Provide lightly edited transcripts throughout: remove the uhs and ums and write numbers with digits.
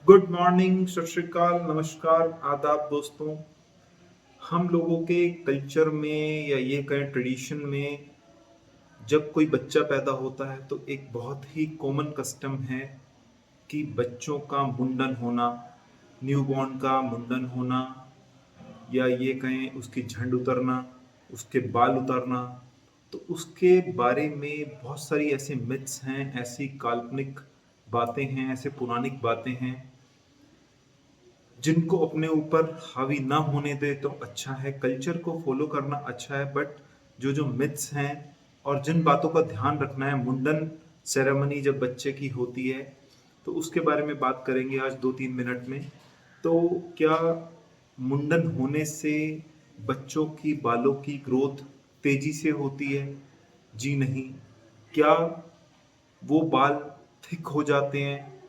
Good morning, सत श्री अकाल, नमस्कार, आदाब दोस्तों। हम लोगों के कल्चर में या ये कहें ट्रेडिशन में जब कोई बच्चा पैदा होता है तो एक बहुत ही कॉमन कस्टम है कि बच्चों का मुंडन होना, न्यूबॉर्न का मुंडन होना, या ये कहें उसकी झंड उतरना, उसके बाल उतरना। तो उसके बारे में बहुत सारी ऐसे मिथ्स हैं, ऐसी काल्पनिक बातें हैं, ऐसे पौराणिक बातें हैं जिनको अपने ऊपर हावी ना होने दे तो अच्छा है। कल्चर को फॉलो करना अच्छा है, बट जो जो मिथ्स हैं और जिन बातों का ध्यान रखना है, मुंडन सेरेमनी जब बच्चे की होती है तो उसके बारे में बात करेंगे आज 2-3 मिनट में। तो क्या मुंडन होने से बच्चों की बालों की ग्रोथ तेजी से होती है? जी नहीं। क्या वो बाल थिक हो जाते हैं?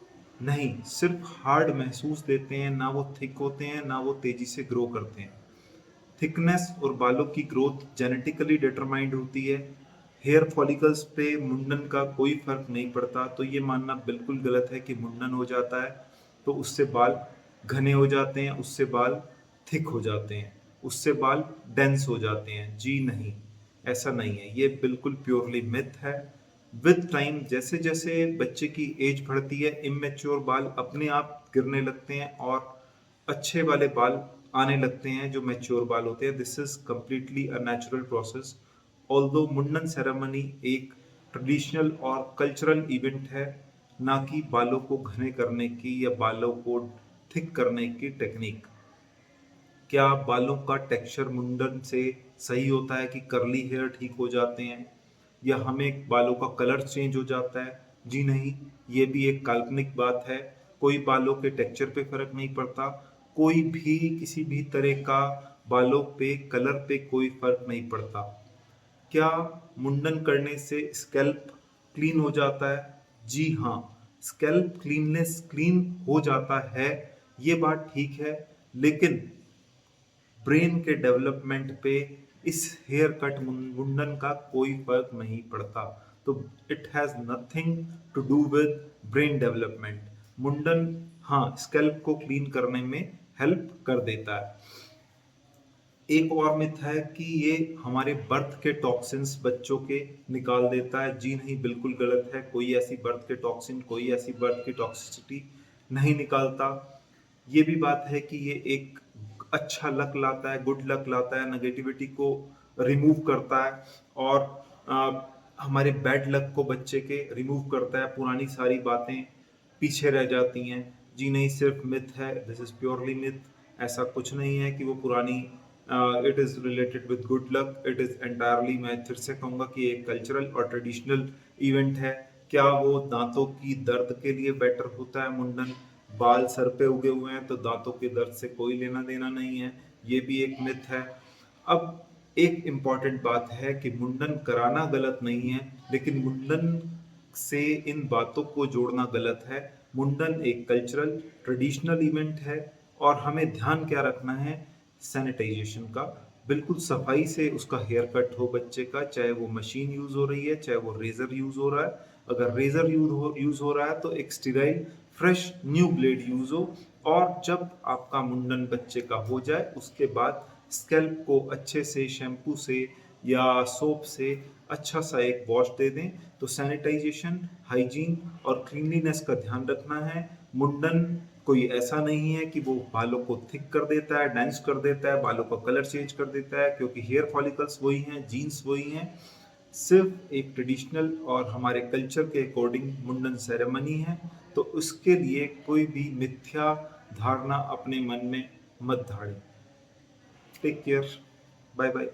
नहीं, सिर्फ हार्ड महसूस देते हैं, ना वो थिक होते हैं ना वो तेजी से ग्रो करते हैं। थिकनेस और बालों की ग्रोथ जेनेटिकली डिटरमाइंड होती है। हेयर फॉलिकल्स पे मुंडन का कोई फर्क नहीं पड़ता। तो ये मानना बिल्कुल गलत है कि मुंडन हो जाता है तो उससे बाल घने हो जाते हैं, उससे बाल थिक हो जाते हैं, उससे बाल डेंस हो जाते हैं। जी नहीं, ऐसा नहीं है। ये बिल्कुल प्योरली मिथ है। विद टाइम जैसे जैसे बच्चे की एज बढ़ती है, इमेच्योर बाल अपने आप गिरने लगते हैं और अच्छे वाले बाल आने लगते हैं जो मैच्योर बाल होते हैं। This is completely a natural process. Although मुंडन सेरेमनी एक ट्रेडिशनल और कल्चरल इवेंट है, ना कि बालों को घने करने की या बालों को थिक करने की टेक्निक। क्या बालों का टेक्सचर मुंडन से सही होता है कि कर्ली हेयर ठीक हो जाते हैं या हमें बालों का कलर चेंज हो जाता है? जी नहीं, ये भी एक काल्पनिक बात है। कोई बालों के टेक्सचर पे फर्क नहीं पड़ता, कोई भी किसी भी तरह का बालों पे कलर पे कोई फर्क नहीं पड़ता। क्या मुंडन करने से स्कैल्प क्लीन हो जाता है? जी हाँ, स्कैल्प क्लीननेस क्लीन हो जाता है, ये बात ठीक है। लेकिन ब्रेन के डेवलपमेंट पे इस हेयर कट मुंडन का कोई फर्क नहीं पड़ता। तो it has nothing to do with brain development. मुंडन हाँ, स्कैल्प को क्लीन करने में हेल्प कर देता है। एक और मिथ है कि ये हमारे बर्थ के टॉक्सिन्स बच्चों के निकाल देता है। जी नहीं, बिल्कुल गलत है। कोई ऐसी बर्थ के टॉक्सिन, कोई ऐसी बर्थ की टॉक्सिसिटी नहीं निकालता। ये भी बात है कि ये एक अच्छा लक लाता है, गुड लक लाता है, नेगेटिविटी को रिमूव करता है और हमारे बैड लक को बच्चे के रिमूव करता है। पुरानी सारी बातें पीछे रह जाती हैं। जी नहीं, सिर्फ मिथ है, दिस इज प्योरली मिथ। ऐसा कुछ नहीं है कि वो पुरानी it is related with good luck. It is entirely, मैं फिर से कहूंगा कि एक कल्चरल और ट्रेडिशनल इवेंट है। क्या वो दांतों की दर्द के लिए बेटर होता है मुंडन? बाल सर पे उगे हुए हैं तो दांतों के दर्द से कोई लेना देना नहीं है, ये भी एक मिथ है। अब एक इम्पॉर्टेंट बात है कि मुंडन कराना गलत नहीं है, लेकिन मुंडन से इन बातों को जोड़ना गलत है। मुंडन एक कल्चरल ट्रेडिशनल इवेंट है और हमें ध्यान क्या रखना है? सैनिटाइजेशन का। बिल्कुल सफाई से उसका हेयर कट हो बच्चे का, चाहे वो मशीन यूज हो रही है, चाहे वो रेजर यूज हो रहा है। अगर रेजर यूज हो रहा है तो एक sterile fresh new blade use हो। और जब आपका मुंडन बच्चे का हो जाए उसके बाद स्कैल्प को अच्छे से शैम्पू से या सोप से अच्छा सा एक वॉश दे दें। तो सैनिटाइजेशन, हाइजीन और क्लीनलीनेस का ध्यान रखना है। मुंडन कोई ऐसा नहीं है कि वो बालों को थिक कर देता है, डेंस कर देता है, बालों का कलर चेंज कर देता है, क्योंकि हेयर फॉलिकल्स वही हैं, जीन्स वही हैं। सिर्फ एक ट्रेडिशनल और हमारे कल्चर के अकॉर्डिंग मुंडन सेरेमनी है। तो उसके लिए कोई भी मिथ्या धारणा अपने मन में मत धाड़ें। Take care, bye bye.